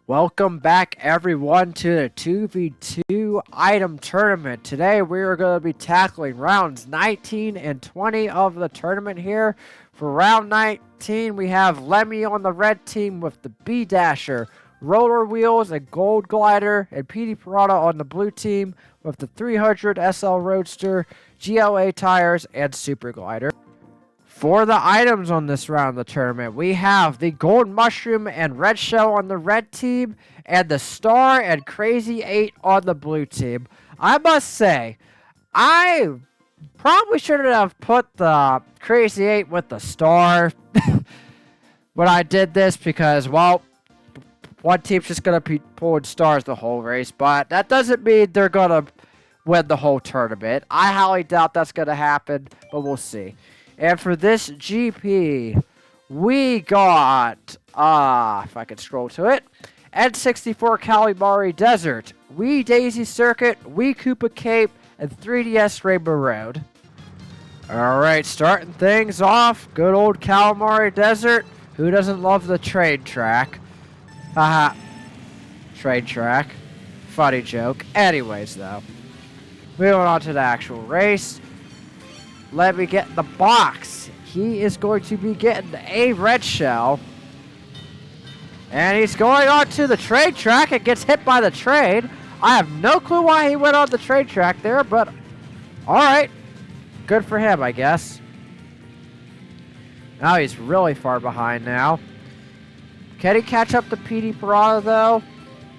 Welcome back everyone to the 2v2 item tournament. Today we are going to be tackling rounds 19 and 20 of the tournament here. For round 19 we have Lemmy on the red team with the B-Dasher, roller wheels, and gold glider, and PD Parada on the blue team with the 300 SL Roadster, GLA tires, and super glider. For the items on this round of the tournament, we have the Gold Mushroom and Red Shell on the red team, and the Star and Crazy 8 on the blue team. I must say, I probably shouldn't have put the Crazy 8 with the Star when I did this because, well, one team's just going to be pulling stars the whole race, but that doesn't mean they're going to win the whole tournament. I highly doubt that's going to happen, but we'll see. And for this GP, we got, if I can scroll to it, N64 Calamari Desert, Wii Daisy Circuit, Wii Koopa Cape, and 3DS Rainbow Road. Alright, starting things off, good old Calamari Desert. Who doesn't love the train track? Haha. Train track. Funny joke. Anyways, though. Moving on to the actual race. Let me get the box. He is going to be getting a red shell. And he's going on to the train track and gets hit by the train. I have no clue why he went on the train track there, but alright. Good for him, I guess. Now he's really far behind now. Can he catch up to PD Parada, though?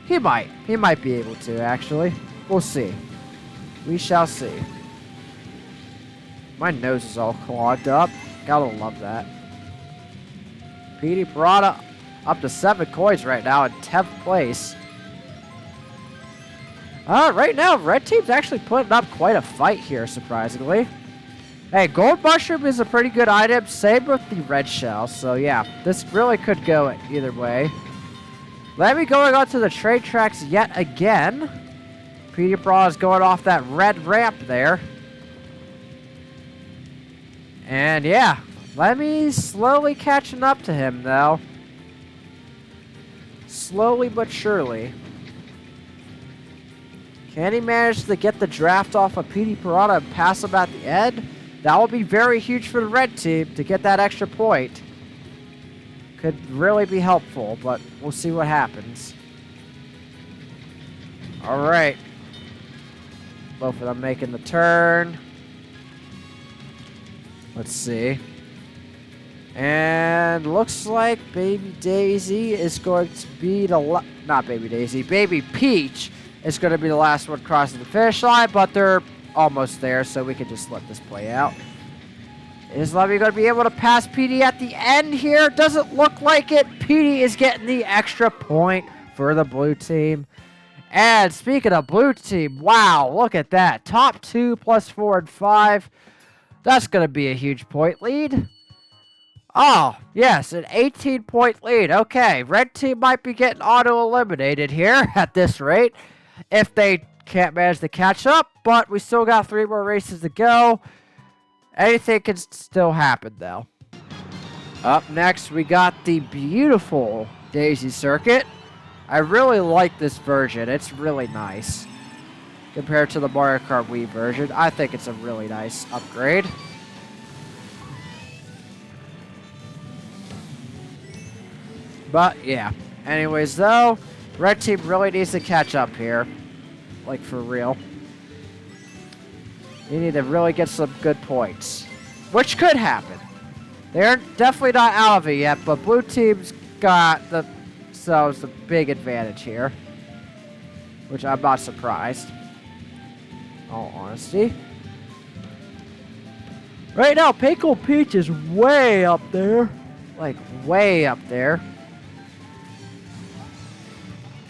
He might. He might be able to, actually. We'll see. We shall see. My nose is all clogged up. Gotta love that. PD Parada up to 7 coins right now in 10th place. Right now, red team's actually putting up quite a fight here, surprisingly. Hey, Gold Mushroom is a pretty good item. Same with the red shell. So yeah, this really could go either way. Let me going on to the train tracks yet again. PD Parada is going off that red ramp there. And yeah, Lemmy's slowly catching up to him, though. Slowly but surely. Can he manage to get the draft off of PD Parada and pass him at the end? That will be very huge for the red team to get that extra point. Could really be helpful, but we'll see what happens. Alright. Both of them making the turn. Let's see. And looks like Baby Daisy is going to be the not Baby Daisy, Baby Peach is going to be the last one crossing the finish line, but they're almost there, so we can just let this play out. Is Lemmy going to be able to pass PD at the end here? Doesn't look like it. PD is getting the extra point for the blue team. And speaking of blue team, wow, look at that. Top 2 plus 4 and 5. That's going to be a huge point lead. Oh, yes, an 18-point lead. Okay, red team might be getting auto-eliminated here at this rate if they can't manage to catch up, but we still got 3 more races to go. Anything can still happen, though. Up next, we got the beautiful Daisy Circuit. I really like this version. It's really nice. Compared to the Mario Kart Wii version, I think it's a really nice upgrade. But, yeah. Anyways, though, red team really needs to catch up here. Like, for real. You need to really get some good points. Which could happen. They're definitely not out of it yet, but blue team's got themselves a big advantage here. Which I'm not surprised. In all honesty. Right now, Pickle Peach is way up there. Like, way up there.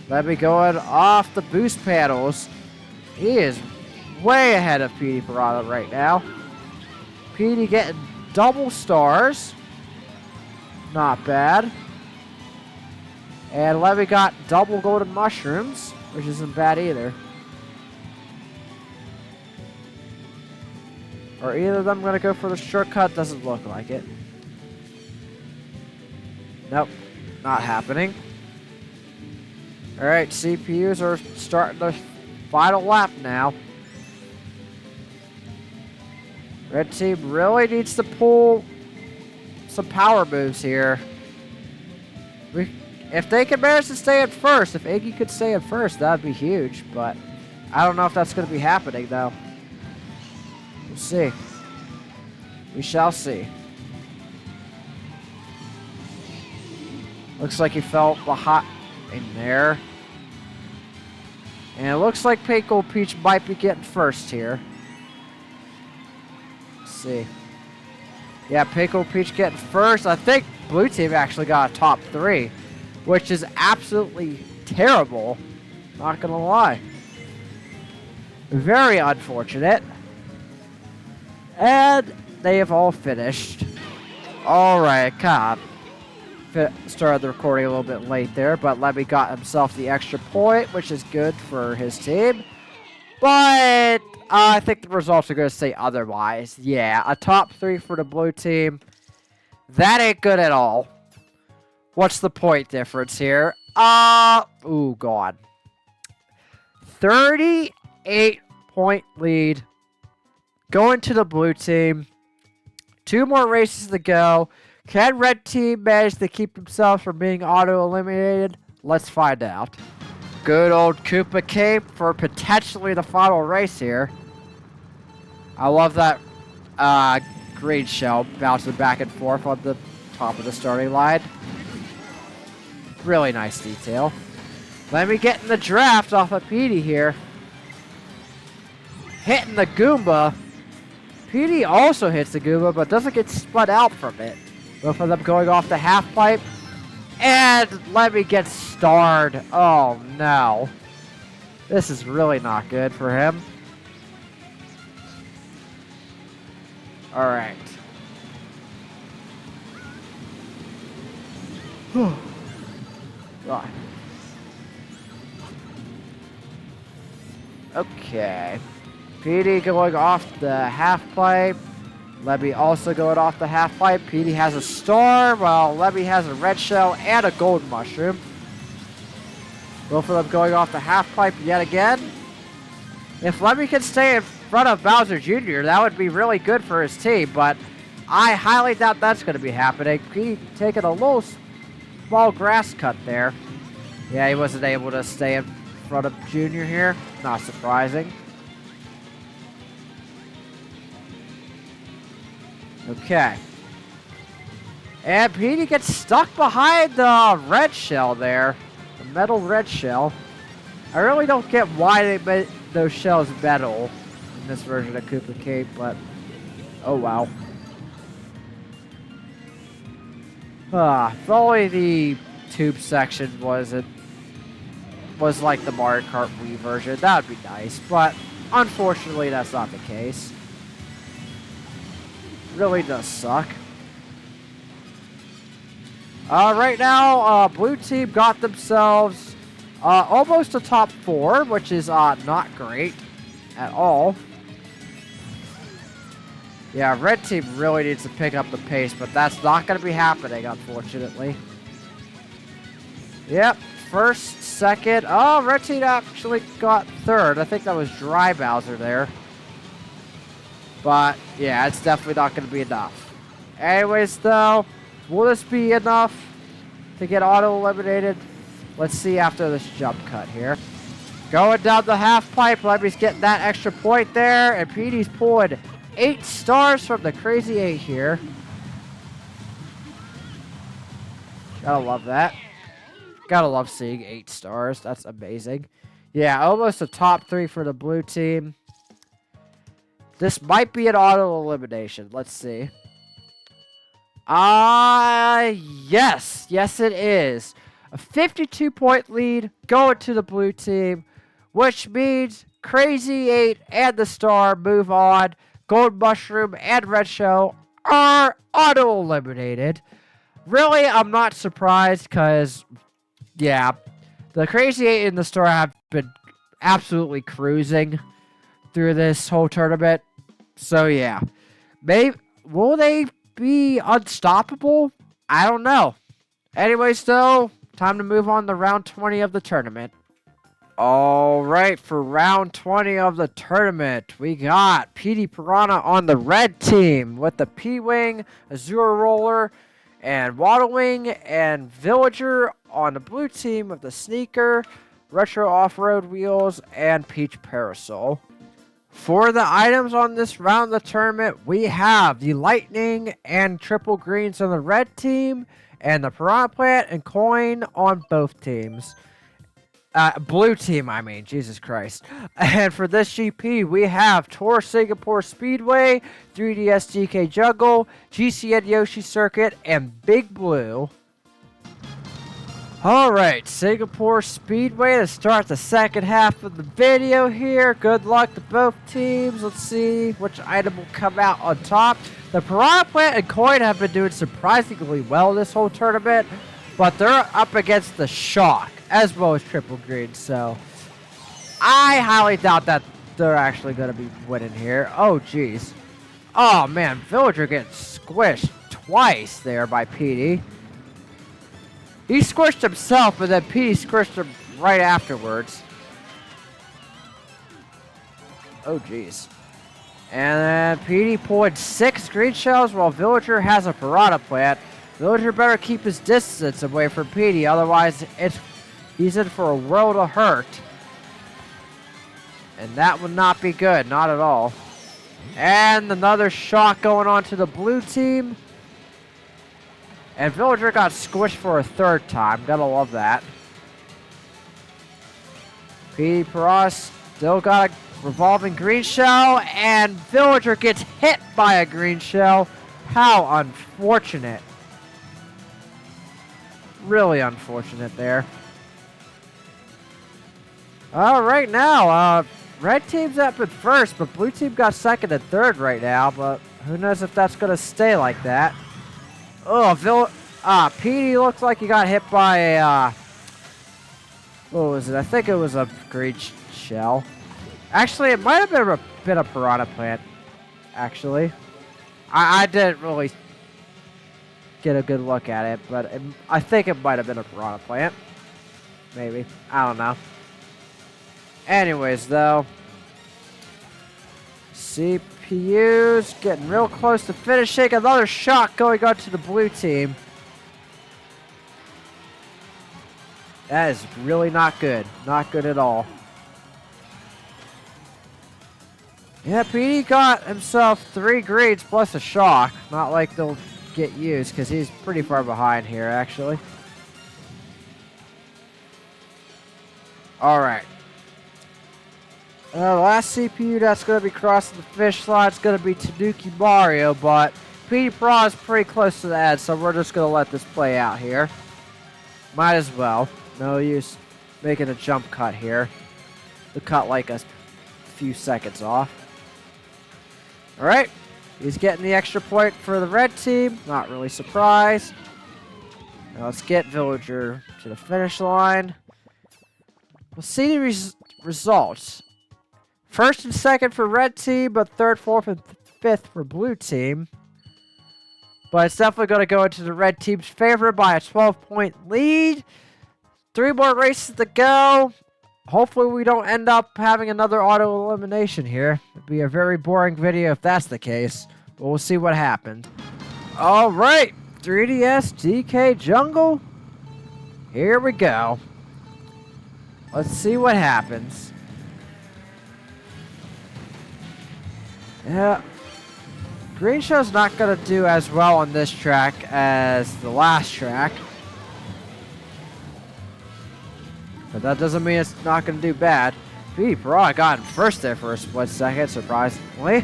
Let me going off the boost panels. He is way ahead of PD Parada right now. PD getting double stars. Not bad. And Levy got double golden mushrooms, which isn't bad either. Are either of them going to go for the shortcut? Doesn't look like it. Nope. Not happening. Alright, CPUs are starting the final lap now. Red team really needs to pull some power moves here. If they can manage to stay in first, if Iggy could stay in first, that would be huge. But I don't know if that's going to be happening, though. We'll see. We shall see. Looks like he fell behind in there. And it looks like Pickle Peach might be getting first here. Let's see. Yeah, Pickle Peach getting first. I think Blue Team actually got a top 3, which is absolutely terrible. Not gonna lie. Very unfortunate. And they have all finished. Alright, come. Started the recording a little bit late there, but Lemmy got himself the extra point, which is good for his team. But I think the results are going to say otherwise. Yeah, a top 3 for the blue team. That ain't good at all. What's the point difference here? Oh God. 38-point lead going to the blue team. 2 more races to go. Can red team manage to keep themselves from being auto-eliminated? Let's find out. Good old Koopa Cape for potentially the final race here. I love that green shell bouncing back and forth on the top of the starting line. Really nice detail. Let me get in the draft off of Petey here. Hitting the Goomba. Petey also hits the Goomba, but doesn't get spun out from it. Both of them going off the half pipe. And Lemmy gets starred. Oh no. This is really not good for him. Alright. God. Okay. Petey going off the half pipe. Lemmy also going off the half pipe. Petey has a star, while Lemmy has a red shell and a gold mushroom. Both of them going off the half pipe yet again. If Lemmy can stay in front of Bowser Jr., that would be really good for his team, but I highly doubt that's going to be happening. Petey taking a little small grass cut there. Yeah, he wasn't able to stay in front of Jr. here. Not surprising. Okay. And Petey gets stuck behind the red shell there. The metal red shell. I really don't get why they made those shells metal in this version of Koopa Cape, but oh wow. If only the tube section was like the Mario Kart Wii version, that would be nice, but unfortunately that's not the case. Really does suck. Right now, blue team got themselves almost a top 4, which is not great at all. Yeah, red team really needs to pick up the pace, but that's not going to be happening, unfortunately. Yep, first, second. Oh, red team actually got third. I think that was Dry Bowser there. But, yeah, it's definitely not going to be enough. Anyways, though, will this be enough to get auto-eliminated? Let's see after this jump cut here. Going down the half pipe, Lemmy's getting that extra point there, and Petey's pulling 8 stars from the Crazy 8 here. Gotta love that. Gotta love seeing 8 stars. That's amazing. Yeah, almost a top 3 for the blue team. This might be an auto-elimination. Let's see. Yes. Yes, it is. A 52-point lead going to the blue team, which means Crazy 8 and the Star move on. Gold Mushroom and Red Shell are auto-eliminated. Really, I'm not surprised because, yeah, the Crazy 8 and the Star have been absolutely cruising through this whole tournament. So, yeah. Will they be unstoppable? I don't know. Anyways, though, time to move on to round 20 of the tournament. All right, for round 20 of the tournament, we got PD Piranha on the red team with the P-Wing, Azure Roller, and Waddle Wing, and Villager on the blue team with the Sneaker, Retro Off-Road Wheels, and Peach Parasol. For the items on this round of the tournament, we have the Lightning and Triple Greens on the red team, and the Piranha Plant and Coin on both teams. Blue team, I mean, Jesus Christ. And for this GP, we have Tour Singapore Speedway, 3DS DK Jungle, GCN Yoshi Circuit, and Big Blue. Alright, Singapore Speedway to start the second half of the video here. Good luck to both teams. Let's see which item will come out on top. The Piranha Plant and Coin have been doing surprisingly well this whole tournament, but they're up against the Shock as well as Triple Green, so I highly doubt that they're actually going to be winning here. Oh, jeez. Oh, man, Villager gets squished twice there by PD. He squished himself, but then PD squished him right afterwards. Oh, jeez. And then PD pulled 6 green shells while Villager has a Piranha Plant. Villager better keep his distance away from PD, otherwise he's in for a world of hurt. And that would not be good, not at all. And another shot going on to the blue team. And Villager got squished for a third time. Gotta love that. PD Piranha still got a revolving green shell. And Villager gets hit by a green shell. How unfortunate. Really unfortunate there. Alright now, red team's up at first, but blue team got second and third right now, but who knows if that's going to stay like that. Oh, PD looks like he got hit by a, what was it? I think it was a green shell. Actually, it might have been a Piranha Plant, actually. I didn't really get a good look at it, but I think it might have been a Piranha Plant. Maybe. I don't know. Anyways, though, CPU's getting real close to finishing. Another shot going on to the blue team. That is really not good. Not good at all. Yeah, PD got himself 3 greens plus a shock. Not like they'll get used because he's pretty far behind here, actually. Alright. The last CPU that's going to be crossing the finish line is going to be Tanuki Mario, but PD Piranha is pretty close to the end, so we're just going to let this play out here. Might as well. No use making a jump cut here. The cut like a few seconds off. Alright. He's getting the extra point for the red team. Not really surprised. Now let's get Villager to the finish line. We'll see the results. First and second for red team, but third, fourth, and fifth for blue team. But it's definitely going to go into the red team's favor by a 12-point lead. 3 more races to go. Hopefully we don't end up having another auto elimination here. It'd be a very boring video if that's the case. But we'll see what happened. Alright, 3DS DK Jungle. Here we go. Let's see what happens. Yeah. Green Shell's not going to do as well on this track as the last track. But that doesn't mean it's not going to do bad. PD Piranha got in first there for a split second, surprisingly.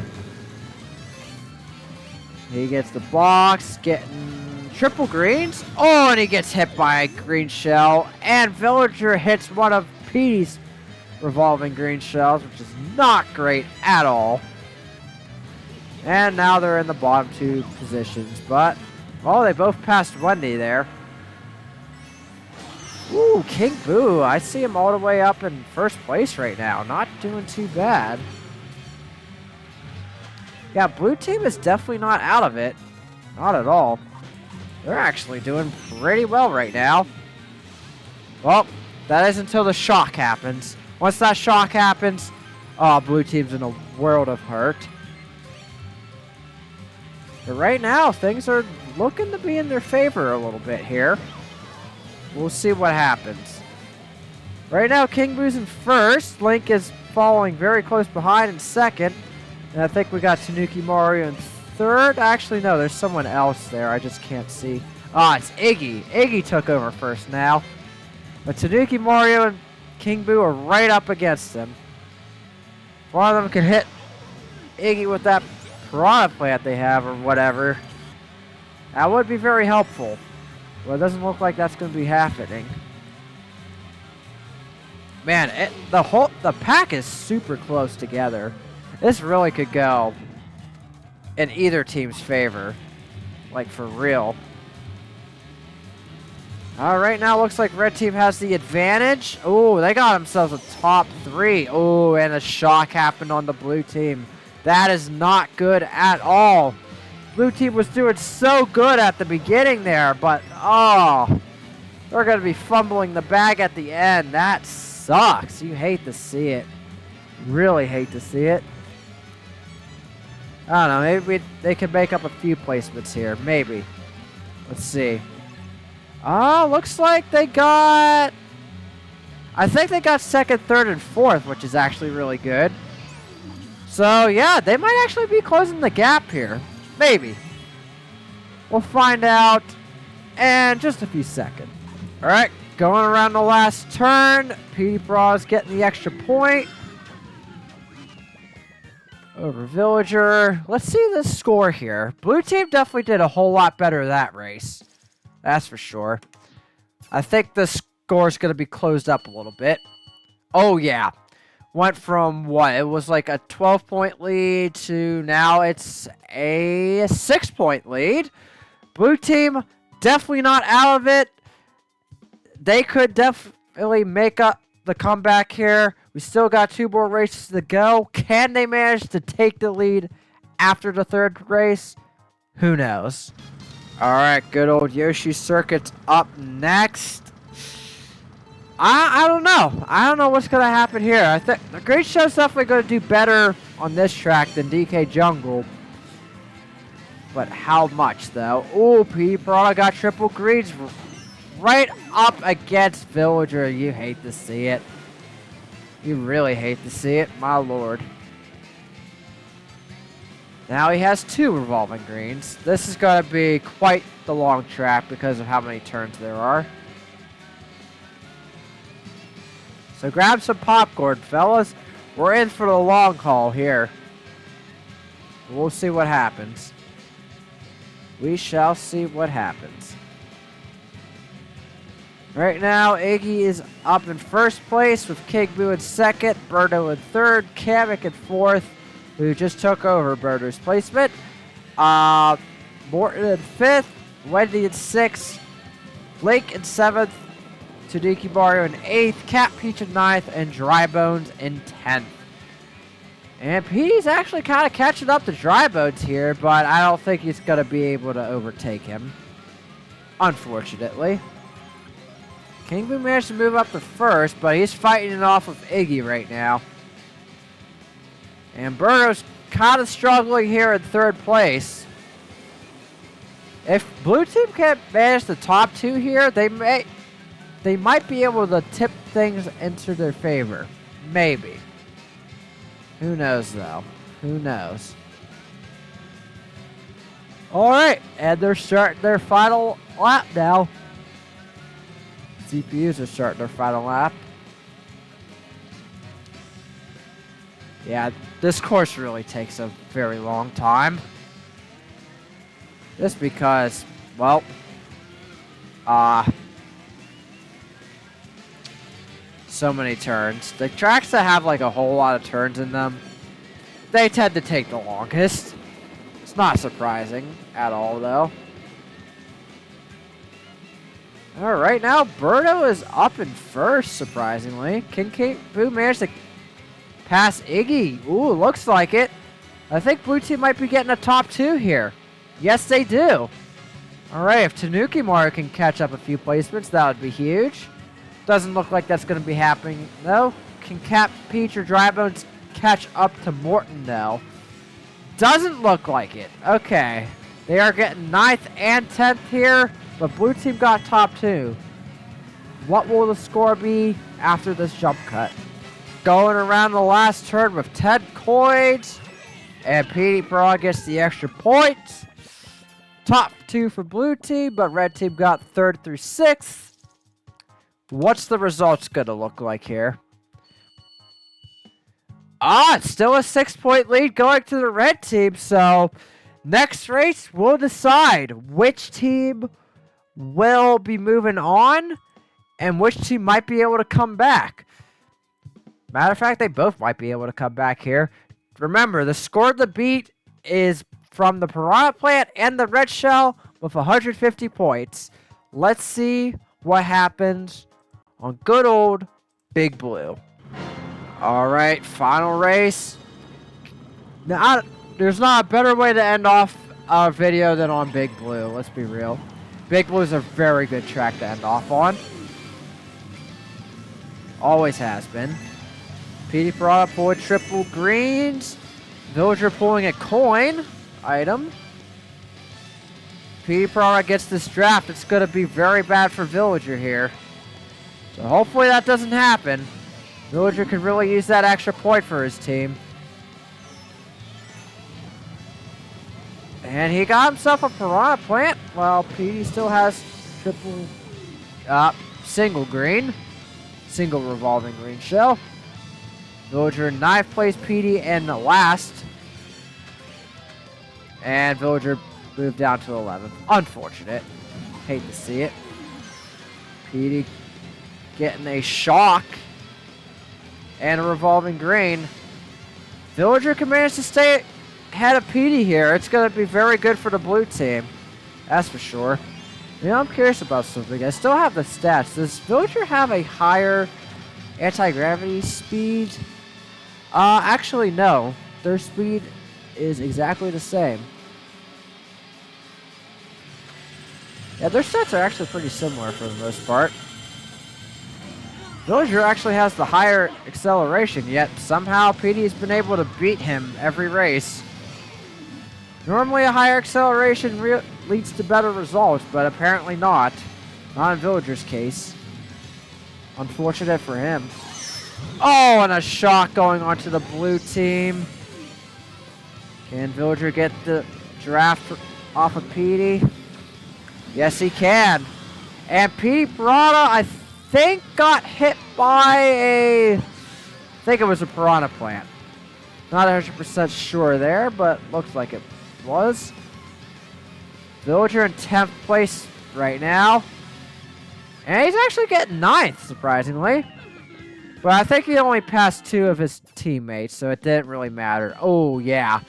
He gets the box, getting triple greens. Oh, and he gets hit by a green shell. And Villager hits one of PD's revolving green shells, which is not great at all. And now they're in the bottom 2 positions. But, well, they both passed Wendy there. Ooh, King Boo. I see him all the way up in first place right now. Not doing too bad. Yeah, blue team is definitely not out of it. Not at all. They're actually doing pretty well right now. Well, that is until the shock happens. Once that shock happens, oh, blue team's in a world of hurt. But right now, things are looking to be in their favor a little bit here. We'll see what happens. Right now, King Boo's in first. Link is following very close behind in second. And I think we got Tanuki Mario in third. Actually, no, there's someone else there. I just can't see. Ah, it's Iggy. Iggy took over first now. But Tanuki Mario and King Boo are right up against him. If one of them can hit Iggy with that piranha plant they have or whatever, that would be very helpful. Well, it doesn't look like that's going to be happening. Man, the pack is super close together. This really could go in either team's favor. Like, for real. Right now, looks like red team has the advantage. Oh, they got themselves a top 3. Oh, and a shock happened on the blue team. That is not good at all. Blue team was doing so good at the beginning there, but, oh, they're going to be fumbling the bag at the end. That sucks. You hate to see it. Really hate to see it. I don't know. Maybe they could make up a few placements here. Maybe. Let's see. Oh, looks like they got... I think they got second, third, and fourth, which is actually really good. So, yeah, they might actually be closing the gap here. Maybe. We'll find out in just a few seconds. All right, going around the last turn. PD Braw's getting the extra point. Over Villager. Let's see the score here. Blue team definitely did a whole lot better that race. That's for sure. I think the score's going to be closed up a little bit. Oh, yeah. Went from what? It was like a 12-point lead to now it's a 6-point lead. Blue team definitely not out of it. They could definitely make up the comeback here. We still got 2 more races to go. Can they manage to take the lead after the third race? Who knows? All right, good old Yoshi Circuit's up next. I don't know. I don't know what's going to happen here. I think the Great Show's definitely going to do better on this track than DK Jungle. But how much, though? Ooh, P. Piranha got triple greens right up against Villager. You hate to see it. You really hate to see it, my lord. Now he has 2 revolving greens. This is going to be quite the long track because of how many turns there are. So grab some popcorn, fellas. We're in for the long haul here. We'll see what happens. We shall see what happens. Right now, Iggy is up in first place with King Boo in second, Birdo in third, Kamek in fourth, who just took over Birdo's placement. Morton in fifth, Wendy in sixth, Blake in seventh, Tanuki Mario in eighth, Cat Peach in ninth, and Dry Bones in 10th. And Petey's actually kind of catching up to Dry Bones here, but I don't think he's going to be able to overtake him, unfortunately. King Boo managed to move up to first, but he's fighting it off with Iggy right now. And Birdo's kind of struggling here in third place. If Blue Team can't manage the top 2 here, they might be able to tip things into their favor. Maybe. Who knows, though? Who knows? All right, and they're starting their final lap now. CPUs are starting their final lap. Yeah, this course really takes a very long time. Just because, well, so many turns. The tracks that have like a whole lot of turns in them, they tend to take the longest. It's not surprising at all, though. All right, now Birdo is up in first, surprisingly. King Boo managed to pass Iggy. Ooh, looks like it. I think Blue Team might be getting a top 2 here. Yes, they do. All right, if Tanuki Mario can catch up a few placements, that would be huge. Doesn't look like that's going to be happening. No. Can Peach or Drybones catch up to Morton, though? Doesn't look like it. Okay. They are getting 9th and 10th here, but blue team got top 2. What will the score be after this jump cut? Going around the last turn with 10 coins, and PD Pro gets the extra points. Top 2 for blue team, but red team got 3rd through 6th. What's the results going to look like here? It's still a 6-point lead going to the red team, so next race will decide which team will be moving on and which team might be able to come back. Matter of fact, they both might be able to come back here. Remember, the score to beat is from the Piranha Plant and the Red Shell with 150 points. Let's see what happens on good old Big Blue. Alright, final race. Now, there's not a better way to end off our video than on Big Blue, let's be real. Big Blue is a very good track to end off on. Always has been. PD Piranha pulling triple greens. Villager pulling a coin item. PD Piranha gets this draft. It's going to be very bad for Villager here. So hopefully that doesn't happen. Villager can really use that extra point for his team. And he got himself a Piranha Plant, while PD still has triple, single green. Single revolving green shell. Villager in 9th place, PD in the last. And Villager moved down to 11th. Unfortunate. Hate to see it. PD getting a shock. And a revolving green. Villager can manage to stay ahead of PD here. It's going to be very good for the blue team. That's for sure. You know, I'm curious about something. I still have the stats. Does Villager have a higher anti-gravity speed? Actually, no. Their speed is exactly the same. Yeah, their stats are actually pretty similar for the most part. Villager actually has the higher acceleration, yet somehow PD has been able to beat him every race. Normally a higher acceleration leads to better results, but apparently not. Not in Villager's case. Unfortunate for him. Oh, and a shock going on to the blue team. Can Villager get the draft off of PD? Yes, he can. And PD Piranha, I think, got hit by I think it was a Piranha Plant. Not 100% sure there, but looks like it was. Villager in 10th place right now. And he's actually getting 9th, surprisingly. But I think he only passed 2 of his teammates, so it didn't really matter. Oh, yeah.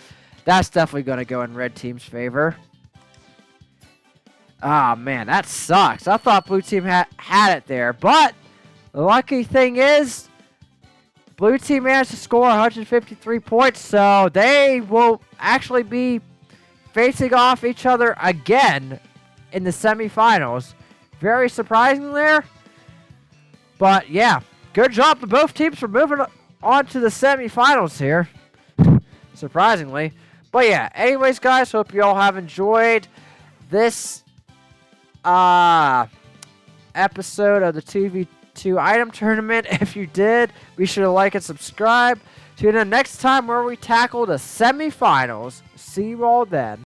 That's definitely going to go in red team's favor. Ah, man, that sucks. I thought blue team had it there. But the lucky thing is, blue team managed to score 153 points, so they will actually be facing off each other again in the semifinals. Very surprising there. But, yeah, good job to both teams for moving on to the semifinals here. Surprisingly. But, yeah, anyways, guys, hope you all have enjoyed this episode of the 2v2 item tournament. If you did, be sure to like and subscribe. Tune in next time where we tackle the semifinals. See you all then.